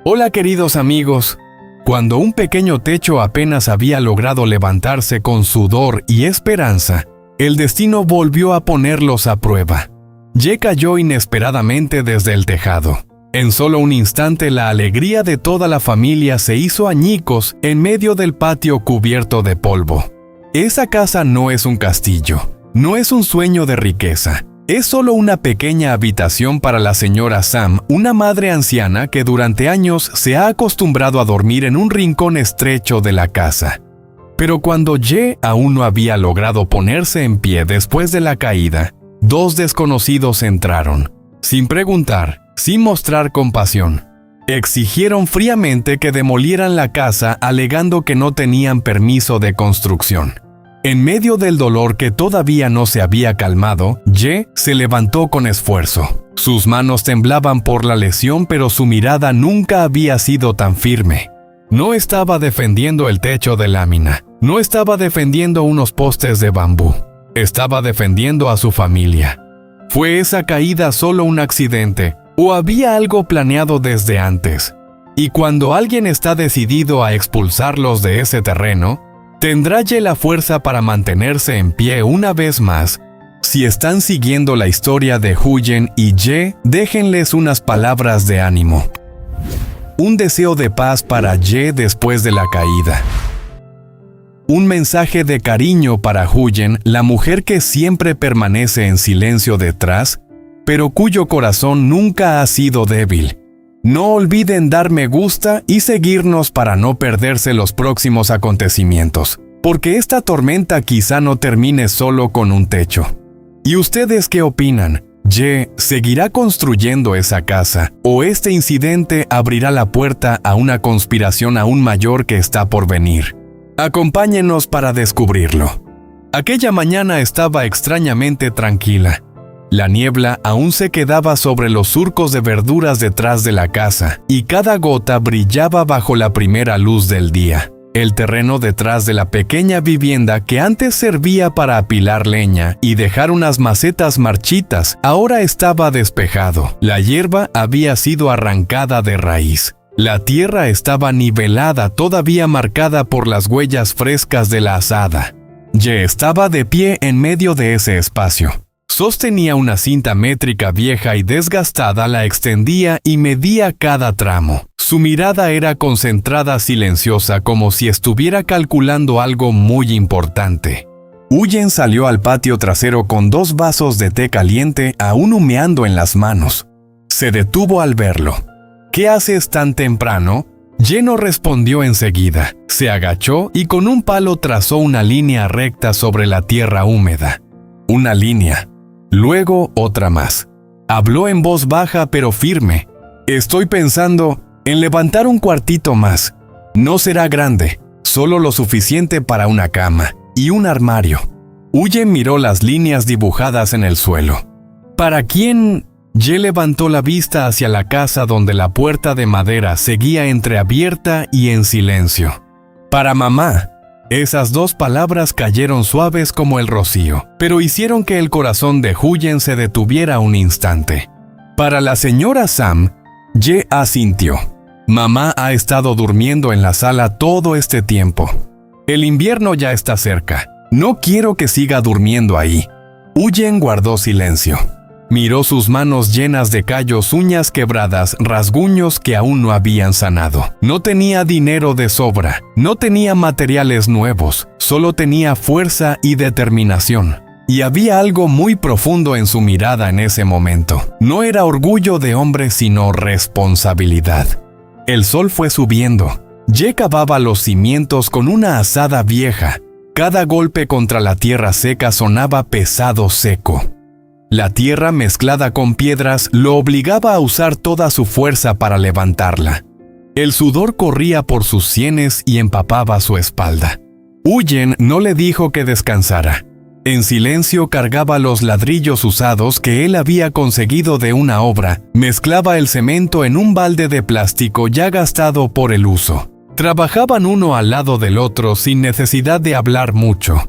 Hola queridos amigos. Cuando un pequeño techo apenas había logrado levantarse con sudor y esperanza, el destino volvió a ponerlos a prueba. Ye cayó inesperadamente desde el tejado. En solo un instante la alegría de toda la familia se hizo añicos en medio del patio cubierto de polvo. Esa casa no es un castillo, no es un sueño de riqueza. Es solo una pequeña habitación para la señora Sam, una madre anciana que durante años se ha acostumbrado a dormir en un rincón estrecho de la casa. Pero cuando Ye aún no había logrado ponerse en pie después de la caída, dos desconocidos entraron, sin preguntar, sin mostrar compasión. Exigieron fríamente que demolieran la casa alegando que no tenían permiso de construcción. En medio del dolor que todavía no se había calmado, Ye se levantó con esfuerzo. Sus manos temblaban por la lesión, pero su mirada nunca había sido tan firme. No estaba defendiendo el techo de lámina, no estaba defendiendo unos postes de bambú, estaba defendiendo a su familia. ¿Fue esa caída solo un accidente o había algo planeado desde antes? Y cuando alguien está decidido a expulsarlos de ese terreno, ¿tendrá Ye la fuerza para mantenerse en pie una vez más? Si están siguiendo la historia de Huyen y Ye, déjenles unas palabras de ánimo. Un deseo de paz para Ye después de la caída. Un mensaje de cariño para Huyen, la mujer que siempre permanece en silencio detrás, pero cuyo corazón nunca ha sido débil. No olviden dar me gusta y seguirnos para no perderse los próximos acontecimientos, porque esta tormenta quizá no termine solo con un techo. ¿Y ustedes qué opinan? ¿Ye seguirá construyendo esa casa o este incidente abrirá la puerta a una conspiración aún mayor que está por venir? Acompáñenos para descubrirlo. Aquella mañana estaba extrañamente tranquila. La niebla aún se quedaba sobre los surcos de verduras detrás de la casa, y cada gota brillaba bajo la primera luz del día. El terreno detrás de la pequeña vivienda que antes servía para apilar leña y dejar unas macetas marchitas, ahora estaba despejado. La hierba había sido arrancada de raíz. La tierra estaba nivelada, todavía marcada por las huellas frescas de la azada. Ye estaba de pie en medio de ese espacio. Sostenía una cinta métrica vieja y desgastada, la extendía y medía cada tramo. Su mirada era concentrada, silenciosa, como si estuviera calculando algo muy importante. Huyen salió al patio trasero con 2 vasos de té caliente aún humeando en las manos. Se detuvo al verlo. ¿Qué haces tan temprano? Ye no respondió enseguida. Se agachó y con un palo trazó una línea recta sobre la tierra húmeda. Una línea. Luego otra más. Habló en voz baja pero firme. Estoy pensando en levantar un cuartito más. No será grande, solo lo suficiente para una cama y un armario. Huyen miró las líneas dibujadas en el suelo. ¿Para quién? Ye levantó la vista hacia la casa donde la puerta de madera seguía entreabierta y en silencio. Para mamá. Esas 2 palabras cayeron suaves como el rocío, pero hicieron que el corazón de Huyen se detuviera un instante. Para la señora Sam, Ye asintió. Mamá ha estado durmiendo en la sala todo este tiempo. El invierno ya está cerca. No quiero que siga durmiendo ahí. Huyen guardó silencio. Miró sus manos llenas de callos, uñas quebradas, rasguños que aún no habían sanado. No tenía dinero de sobra, no tenía materiales nuevos, solo tenía fuerza y determinación. Y había algo muy profundo en su mirada en ese momento. No era orgullo de hombre, sino responsabilidad. El sol fue subiendo. Ye cavaba los cimientos con una azada vieja. Cada golpe contra la tierra seca sonaba pesado, seco. La tierra mezclada con piedras lo obligaba a usar toda su fuerza para levantarla. El sudor corría por sus sienes y empapaba su espalda. Huyen no le dijo que descansara. En silencio cargaba los ladrillos usados que él había conseguido de una obra, mezclaba el cemento en un balde de plástico ya gastado por el uso. Trabajaban uno al lado del otro sin necesidad de hablar mucho.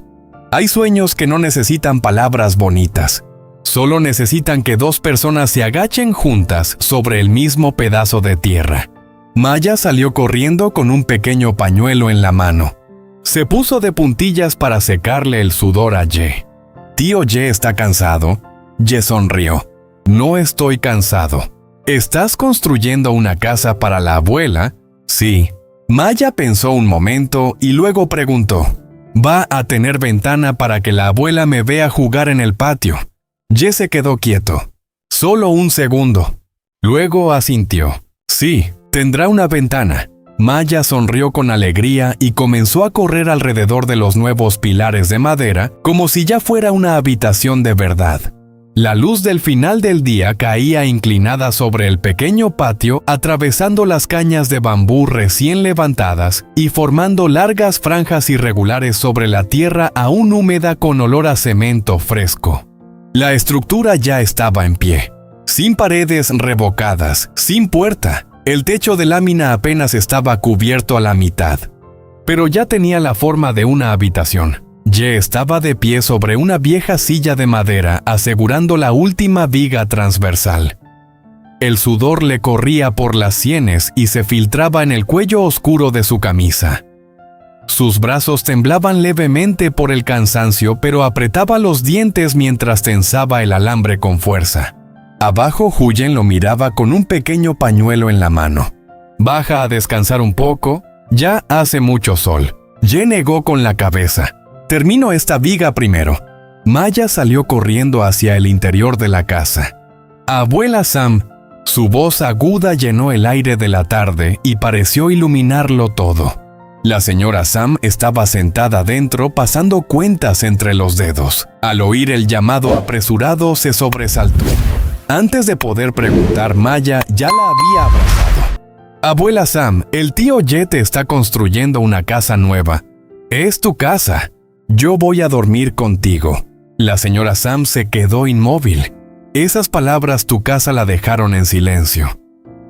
Hay sueños que no necesitan palabras bonitas. Solo necesitan que 2 personas se agachen juntas sobre el mismo pedazo de tierra. Maya salió corriendo con un pequeño pañuelo en la mano. Se puso de puntillas para secarle el sudor a Ye. «¿Tío Ye está cansado?» Ye sonrió. «No estoy cansado». «¿Estás construyendo una casa para la abuela?» «Sí». Maya pensó un momento y luego preguntó. «¿Va a tener ventana para que la abuela me vea jugar en el patio?» Ye se quedó quieto. Solo un segundo. Luego asintió. «Sí, tendrá una ventana». Maya sonrió con alegría y comenzó a correr alrededor de los nuevos pilares de madera como si ya fuera una habitación de verdad. La luz del final del día caía inclinada sobre el pequeño patio, atravesando las cañas de bambú recién levantadas y formando largas franjas irregulares sobre la tierra aún húmeda con olor a cemento fresco. La estructura ya estaba en pie, sin paredes revocadas, sin puerta. El techo de lámina apenas estaba cubierto a la mitad, pero ya tenía la forma de una habitación. Ye estaba de pie sobre una vieja silla de madera, asegurando la última viga transversal. El sudor le corría por las sienes y se filtraba en el cuello oscuro de su camisa. Sus brazos temblaban levemente por el cansancio, pero apretaba los dientes mientras tensaba el alambre con fuerza. Abajo, Huyen lo miraba con un pequeño pañuelo en la mano. «Baja a descansar un poco, ya hace mucho sol». Ye negó con la cabeza. «Termino esta viga primero». Maya salió corriendo hacia el interior de la casa. «Abuela Sam». Su voz aguda llenó el aire de la tarde y pareció iluminarlo todo. La señora Sam estaba sentada dentro pasando cuentas entre los dedos. Al oír el llamado apresurado, se sobresaltó. Antes de poder preguntar, Maya ya la había abrazado. «Abuela Sam, el tío Ye te está construyendo una casa nueva. Es tu casa. Yo voy a dormir contigo». La señora Sam se quedó inmóvil. Esas palabras «tu casa» la dejaron en silencio.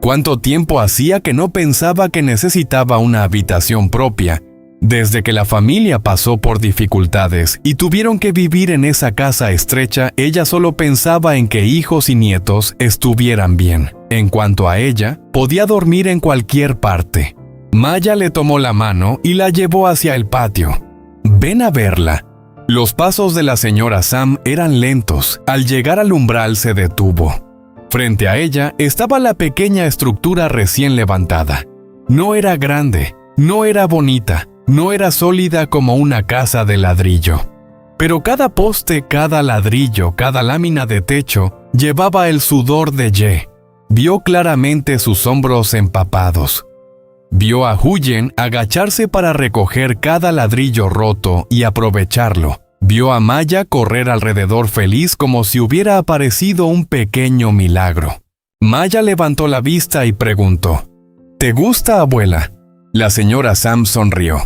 ¿Cuánto tiempo hacía que no pensaba que necesitaba una habitación propia? Desde que la familia pasó por dificultades y tuvieron que vivir en esa casa estrecha, ella solo pensaba en que hijos y nietos estuvieran bien. En cuanto a ella, podía dormir en cualquier parte. Maya le tomó la mano y la llevó hacia el patio. «Ven a verla». Los pasos de la señora Sam eran lentos. Al llegar al umbral se detuvo. Frente a ella estaba la pequeña estructura recién levantada. No era grande, no era bonita, no era sólida como una casa de ladrillo. Pero cada poste, cada ladrillo, cada lámina de techo llevaba el sudor de Ye. Vio claramente sus hombros empapados. Vio a Huyen agacharse para recoger cada ladrillo roto y aprovecharlo. Vio a Maya correr alrededor feliz como si hubiera aparecido un pequeño milagro. Maya levantó la vista y preguntó: «¿Te gusta, abuela?» La señora Sam sonrió.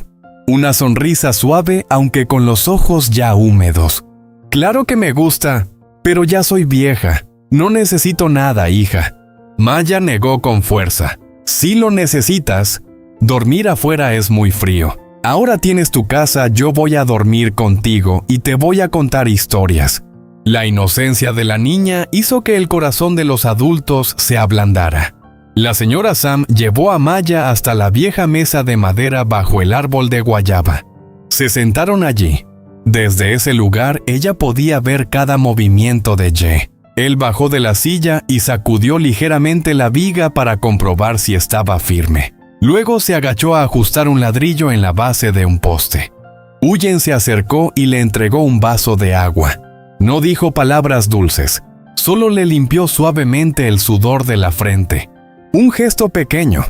Una sonrisa suave, aunque con los ojos ya húmedos. «Claro que me gusta, pero ya soy vieja. No necesito nada, hija». Maya negó con fuerza. «Sí lo necesitas. Dormir afuera es muy frío. Ahora tienes tu casa, yo voy a dormir contigo y te voy a contar historias». La inocencia de la niña hizo que el corazón de los adultos se ablandara. La señora Sam llevó a Maya hasta la vieja mesa de madera bajo el árbol de guayaba. Se sentaron allí. Desde ese lugar ella podía ver cada movimiento de Ye. Él bajó de la silla y sacudió ligeramente la viga para comprobar si estaba firme. Luego se agachó a ajustar un ladrillo en la base de un poste. Huyen se acercó y le entregó un vaso de agua. No dijo palabras dulces, solo le limpió suavemente el sudor de la frente. Un gesto pequeño,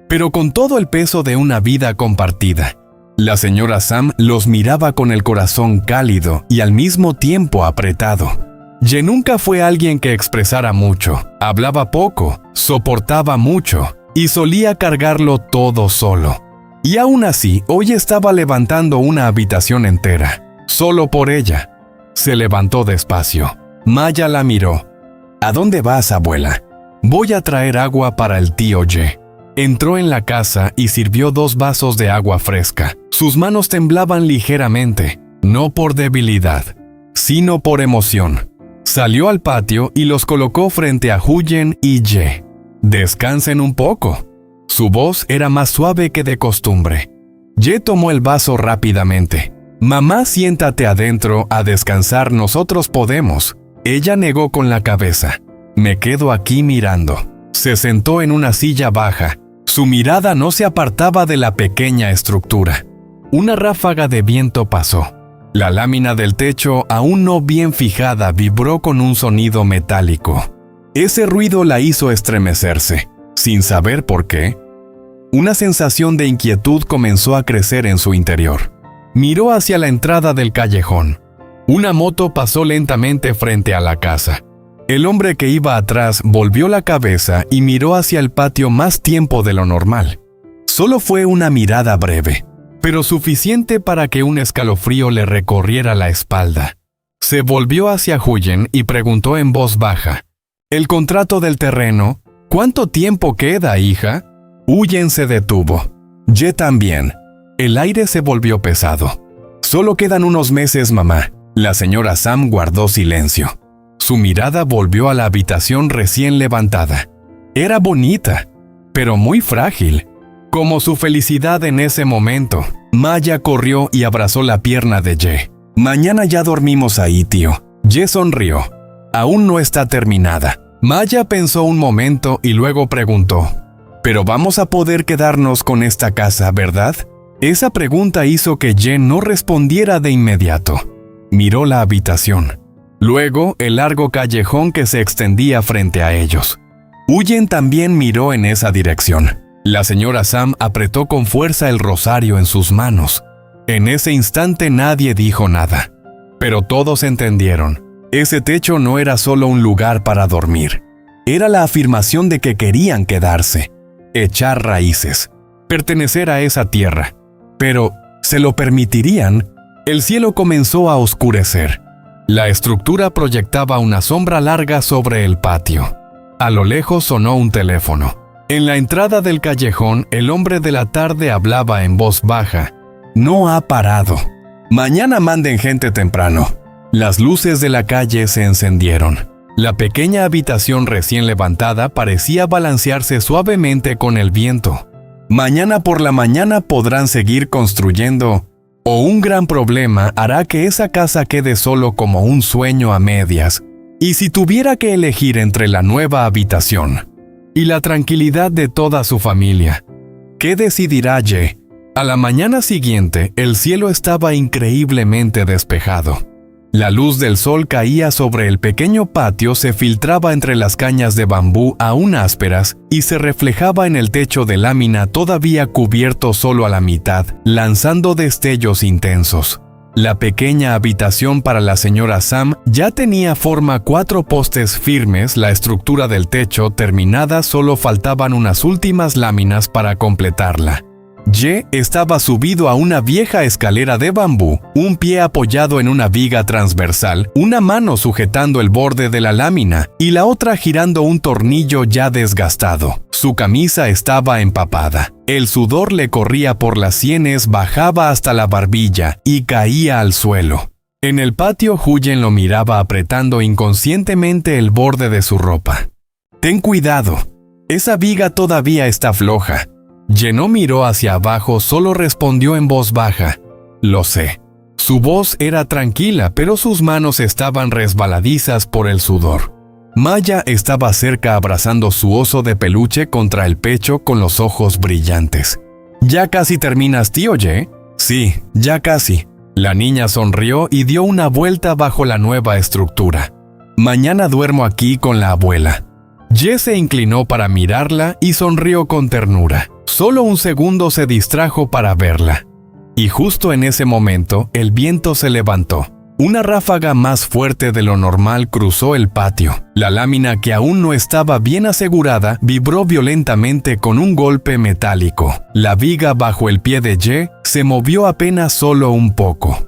pero con todo el peso de una vida compartida. La señora Sam los miraba con el corazón cálido y al mismo tiempo apretado. Ye nunca fue alguien que expresara mucho, hablaba poco, soportaba mucho y solía cargarlo todo solo. Y aún así, hoy estaba levantando una habitación entera, solo por ella. Se levantó despacio. Maya la miró. «¿A dónde vas, abuela?» «Voy a traer agua para el tío Ye». Entró en la casa y sirvió 2 vasos de agua fresca. Sus manos temblaban ligeramente, no por debilidad, sino por emoción. Salió al patio y los colocó frente a Huyen y Ye. «Descansen un poco». Su voz era más suave que de costumbre. Ye tomó el vaso rápidamente. «Mamá, siéntate adentro a descansar, nosotros podemos». Ella negó con la cabeza. «Me quedo aquí mirando». Se sentó en una silla baja. Su mirada no se apartaba de la pequeña estructura. Una ráfaga de viento pasó. La lámina del techo, aún no bien fijada, vibró con un sonido metálico. Ese ruido la hizo estremecerse. Sin saber por qué, una sensación de inquietud comenzó a crecer en su interior. Miró hacia la entrada del callejón. Una moto pasó lentamente frente a la casa. El hombre que iba atrás volvió la cabeza y miró hacia el patio más tiempo de lo normal. Solo fue una mirada breve, pero suficiente para que un escalofrío le recorriera la espalda. Se volvió hacia Huyen y preguntó en voz baja: «¿El contrato del terreno? ¿Cuánto tiempo queda, hija?» Huyen se detuvo. Ye también. El aire se volvió pesado. «Solo quedan unos meses, mamá». La señora Sam guardó silencio. Su mirada volvió a la habitación recién levantada. Era bonita, pero muy frágil. Como su felicidad en ese momento, Maya corrió y abrazó la pierna de Ye. «Mañana ya dormimos ahí, tío». Ye sonrió. «Aún no está terminada». Maya pensó un momento y luego preguntó: «Pero vamos a poder quedarnos con esta casa, ¿verdad?» Esa pregunta hizo que Ye no respondiera de inmediato. Miró la habitación. Luego, el largo callejón que se extendía frente a ellos. Huyen también miró en esa dirección. La señora Sam apretó con fuerza el rosario en sus manos. En ese instante nadie dijo nada. Pero todos entendieron. Ese techo no era solo un lugar para dormir. Era la afirmación de que querían quedarse, echar raíces, pertenecer a esa tierra. Pero, ¿se lo permitirían? El cielo comenzó a oscurecer. La estructura proyectaba una sombra larga sobre el patio. A lo lejos sonó un teléfono. En la entrada del callejón, el hombre de la tarde hablaba en voz baja. «No ha parado. Mañana manden gente temprano». Las luces de la calle se encendieron. La pequeña habitación recién levantada parecía balancearse suavemente con el viento. «Mañana por la mañana podrán seguir construyendo, o un gran problema hará que esa casa quede solo como un sueño a medias. Y si tuviera que elegir entre la nueva habitación y la tranquilidad de toda su familia, ¿qué decidirá Ye?» A la mañana siguiente, el cielo estaba increíblemente despejado. La luz del sol caía sobre el pequeño patio, se filtraba entre las cañas de bambú aún ásperas y se reflejaba en el techo de lámina todavía cubierto solo a la mitad, lanzando destellos intensos. La pequeña habitación para la señora Sam ya tenía forma, 4 postes firmes, la estructura del techo terminada, solo faltaban unas últimas láminas para completarla. Ye estaba subido a una vieja escalera de bambú, un pie apoyado en una viga transversal, una mano sujetando el borde de la lámina y la otra girando un tornillo ya desgastado. Su camisa estaba empapada. El sudor le corría por las sienes, bajaba hasta la barbilla y caía al suelo. En el patio, Huyen lo miraba apretando inconscientemente el borde de su ropa. «Ten cuidado, esa viga todavía está floja». Ye no miró hacia abajo, solo respondió en voz baja: «Lo sé». Su voz era tranquila, pero sus manos estaban resbaladizas por el sudor. Maya estaba cerca abrazando su oso de peluche contra el pecho con los ojos brillantes. «¿Ya casi terminas, tío Ye?» «Sí, ya casi». La niña sonrió y dio una vuelta bajo la nueva estructura. «Mañana duermo aquí con la abuela». Ye se inclinó para mirarla y sonrió con ternura. Solo un segundo se distrajo para verla. Y justo en ese momento, el viento se levantó. Una ráfaga más fuerte de lo normal cruzó el patio. La lámina, que aún no estaba bien asegurada, vibró violentamente con un golpe metálico. La viga bajo el pie de Ye se movió apenas solo un poco.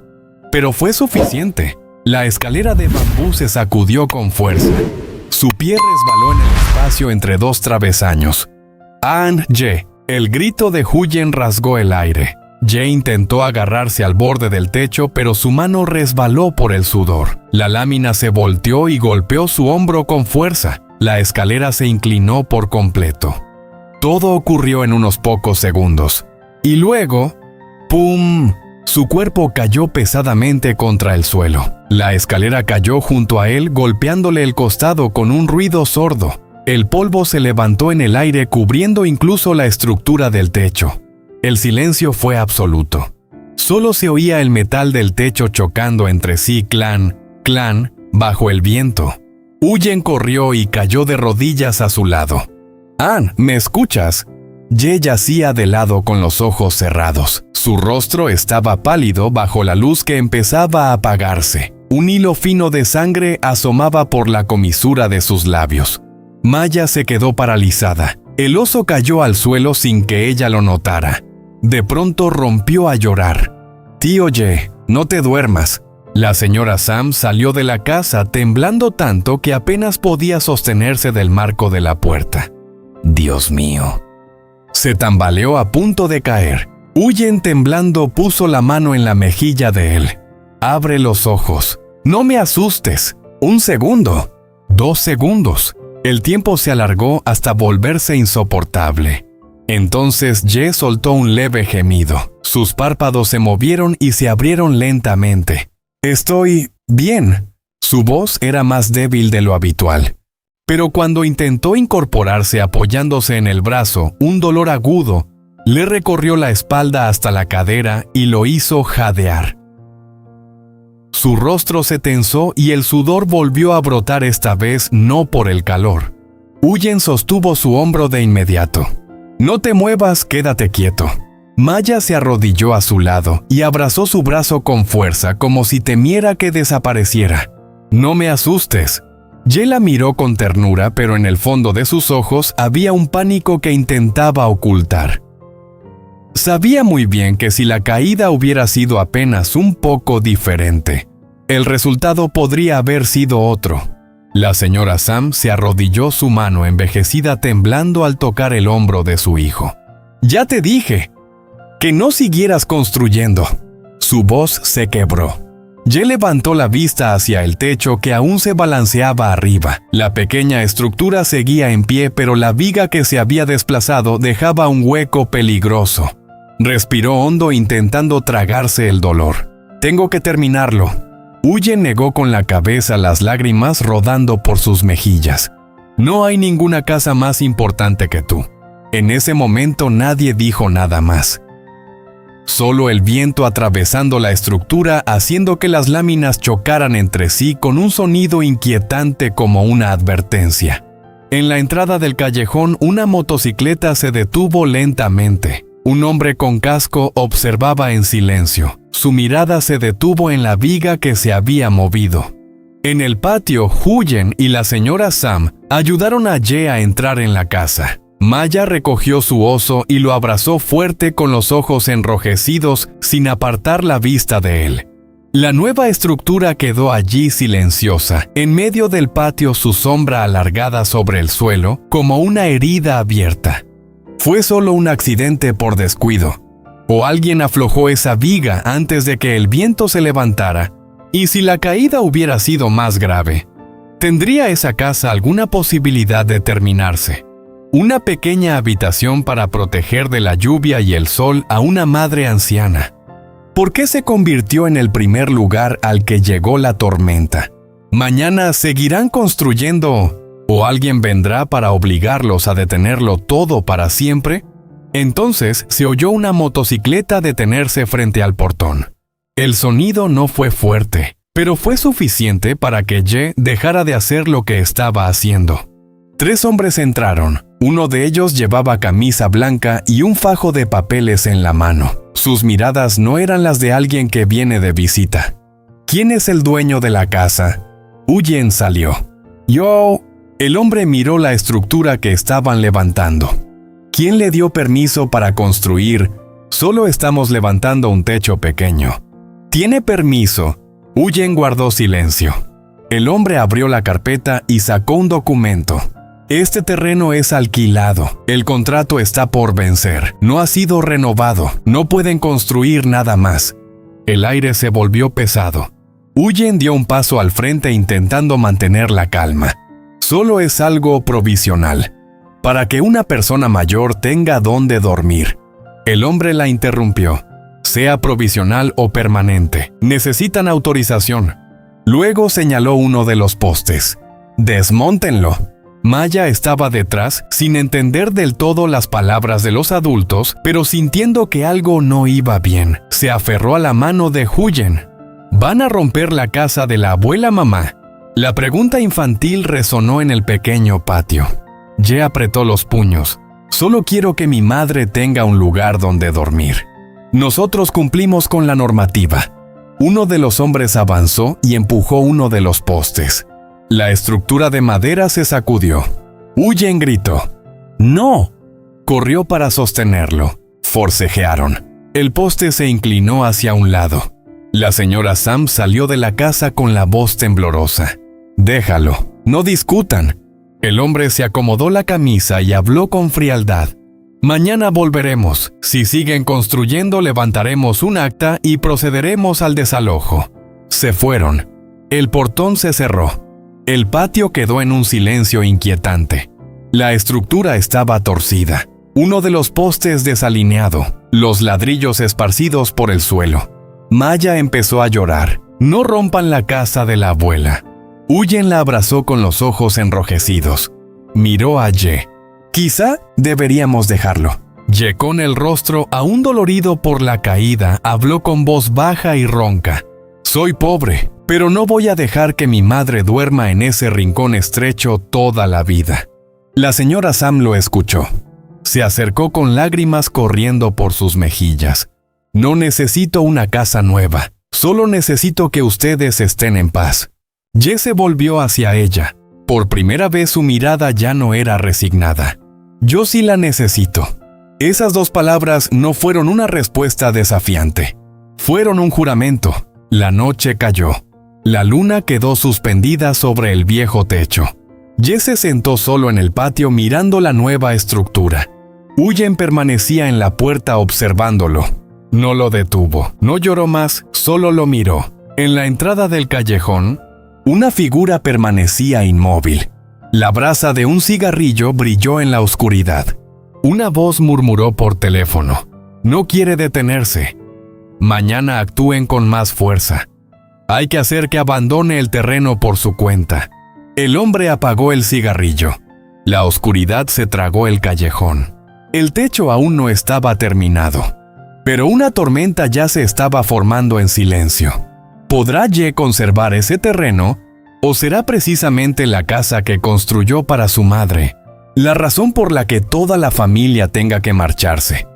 Pero fue suficiente. La escalera de bambú se sacudió con fuerza. Su pie resbaló en el espacio entre 2 travesaños. «An Ye». El grito de Huyen rasgó el aire. Ye intentó agarrarse al borde del techo, pero su mano resbaló por el sudor. La lámina se volteó y golpeó su hombro con fuerza. La escalera se inclinó por completo. Todo ocurrió en unos pocos segundos. Y luego, ¡pum! Su cuerpo cayó pesadamente contra el suelo. La escalera cayó junto a él, golpeándole el costado con un ruido sordo. El polvo se levantó en el aire, cubriendo incluso la estructura del techo. El silencio fue absoluto. Solo se oía el metal del techo chocando entre sí, clan, clan, bajo el viento. Huyen corrió y cayó de rodillas a su lado. «Ann, ¿me escuchas?» Ye yacía de lado con los ojos cerrados. Su rostro estaba pálido bajo la luz que empezaba a apagarse. Un hilo fino de sangre asomaba por la comisura de sus labios. Maya se quedó paralizada. El oso cayó al suelo sin que ella lo notara. De pronto rompió a llorar. «Tío Ye, no te duermas». La señora Sam salió de la casa temblando tanto que apenas podía sostenerse del marco de la puerta. «Dios mío». Se tambaleó a punto de caer. Huyen temblando puso la mano en la mejilla de él. «Abre los ojos. No me asustes. 1 segundo. 2 segundos». El tiempo se alargó hasta volverse insoportable. Entonces Ye soltó un leve gemido. Sus párpados se movieron y se abrieron lentamente. «Estoy bien». Su voz era más débil de lo habitual. Pero cuando intentó incorporarse apoyándose en el brazo, un dolor agudo le recorrió la espalda hasta la cadera y lo hizo jadear. Su rostro se tensó y el sudor volvió a brotar, esta vez no por el calor. Huyen sostuvo su hombro de inmediato. «No te muevas, quédate quieto». Maya se arrodilló a su lado y abrazó su brazo con fuerza como si temiera que desapareciera. «No me asustes». Ye la miró con ternura, pero en el fondo de sus ojos había un pánico que intentaba ocultar. Sabía muy bien que si la caída hubiera sido apenas un poco diferente, el resultado podría haber sido otro. La señora Sam se arrodilló, su mano envejecida temblando al tocar el hombro de su hijo. «Ya te dije que no siguieras construyendo». Su voz se quebró. Ye levantó la vista hacia el techo que aún se balanceaba arriba. La pequeña estructura seguía en pie, pero la viga que se había desplazado dejaba un hueco peligroso. Respiró hondo intentando tragarse el dolor. «Tengo que terminarlo». Huyen negó con la cabeza, las lágrimas rodando por sus mejillas. «No hay ninguna casa más importante que tú». En ese momento nadie dijo nada más. Solo el viento atravesando la estructura, haciendo que las láminas chocaran entre sí con un sonido inquietante como una advertencia. En la entrada del callejón, una motocicleta se detuvo lentamente. Un hombre con casco observaba en silencio. Su mirada se detuvo en la viga que se había movido. En el patio, Huyen y la señora Sam ayudaron a Ye a entrar en la casa. Maya recogió su oso y lo abrazó fuerte con los ojos enrojecidos sin apartar la vista de él. La nueva estructura quedó allí silenciosa, en medio del patio, su sombra alargada sobre el suelo como una herida abierta. Fue solo un accidente por descuido. O alguien aflojó esa viga antes de que el viento se levantara. Y si la caída hubiera sido más grave, ¿tendría esa casa alguna posibilidad de terminarse? Una pequeña habitación para proteger de la lluvia y el sol a una madre anciana. ¿Por qué se convirtió en el primer lugar al que llegó la tormenta? ¿Mañana seguirán construyendo o alguien vendrá para obligarlos a detenerlo todo para siempre? Entonces se oyó una motocicleta detenerse frente al portón. El sonido no fue fuerte, pero fue suficiente para que Ye dejara de hacer lo que estaba haciendo. 3 hombres entraron. Uno de ellos llevaba camisa blanca y un fajo de papeles en la mano. Sus miradas no eran las de alguien que viene de visita. ¿Quién es el dueño de la casa? Huyen salió. Yo. El hombre miró la estructura que estaban levantando. ¿Quién le dio permiso para construir? Solo estamos levantando un techo pequeño. ¿Tiene permiso? Huyen guardó silencio. El hombre abrió la carpeta y sacó un documento. Este terreno es alquilado. El contrato está por vencer. No ha sido renovado. No pueden construir nada más. El aire se volvió pesado. Huyen dio un paso al frente intentando mantener la calma. Solo es algo provisional. para que una persona mayor tenga dónde dormir. El hombre la interrumpió. Sea provisional o permanente, necesitan autorización. Luego señaló uno de los postes. Desmóntenlo. Maya estaba detrás, sin entender del todo las palabras de los adultos, pero sintiendo que algo no iba bien. Se aferró a la mano de Huyen. ¿Van a romper la casa de la abuela mamá? La pregunta infantil resonó en el pequeño patio. Ye apretó los puños. Solo quiero que mi madre tenga un lugar donde dormir. Nosotros cumplimos con la normativa. Uno de los hombres avanzó y empujó uno de los postes. La estructura de madera se sacudió. Huyen gritó. ¡No! Corrió para sostenerlo. Forcejearon. El poste se inclinó hacia un lado. La señora Sam salió de la casa con la voz temblorosa. Déjalo, no discutan. El hombre se acomodó la camisa y habló con frialdad. Mañana volveremos. Si siguen construyendo, levantaremos un acta y procederemos al desalojo. Se fueron. El portón se cerró. El patio quedó en un silencio inquietante. La estructura estaba torcida. Uno de los postes desalineado. Los ladrillos esparcidos por el suelo. Maya empezó a llorar. No rompan la casa de la abuela. Huyen la abrazó con los ojos enrojecidos. Miró a Ye. Quizá deberíamos dejarlo. Ye, con el rostro aún dolorido por la caída, habló con voz baja y ronca. Soy pobre, pero no voy a dejar que mi madre duerma en ese rincón estrecho toda la vida. La señora Sam lo escuchó. Se acercó con lágrimas corriendo por sus mejillas. No necesito una casa nueva, solo necesito que ustedes estén en paz. Ye se volvió hacia ella. Por primera vez su mirada ya no era resignada. Yo sí la necesito. Esas dos palabras no fueron una respuesta desafiante. Fueron un juramento. La noche cayó. La luna quedó suspendida sobre el viejo techo. Ye se sentó solo en el patio mirando la nueva estructura. Huyen permanecía en la puerta observándolo. No lo detuvo, no lloró más, solo lo miró. En la entrada del callejón, una figura permanecía inmóvil. La brasa de un cigarrillo brilló en la oscuridad. Una voz murmuró por teléfono. No quiere detenerse. Mañana actúen con más fuerza. Hay que hacer que abandone el terreno por su cuenta. El hombre apagó el cigarrillo. La oscuridad se tragó el callejón. El techo aún no estaba terminado, pero una tormenta ya se estaba formando en silencio. ¿Podrá Ye conservar ese terreno? ¿O será precisamente la casa que construyó para su madre la razón por la que toda la familia tenga que marcharse?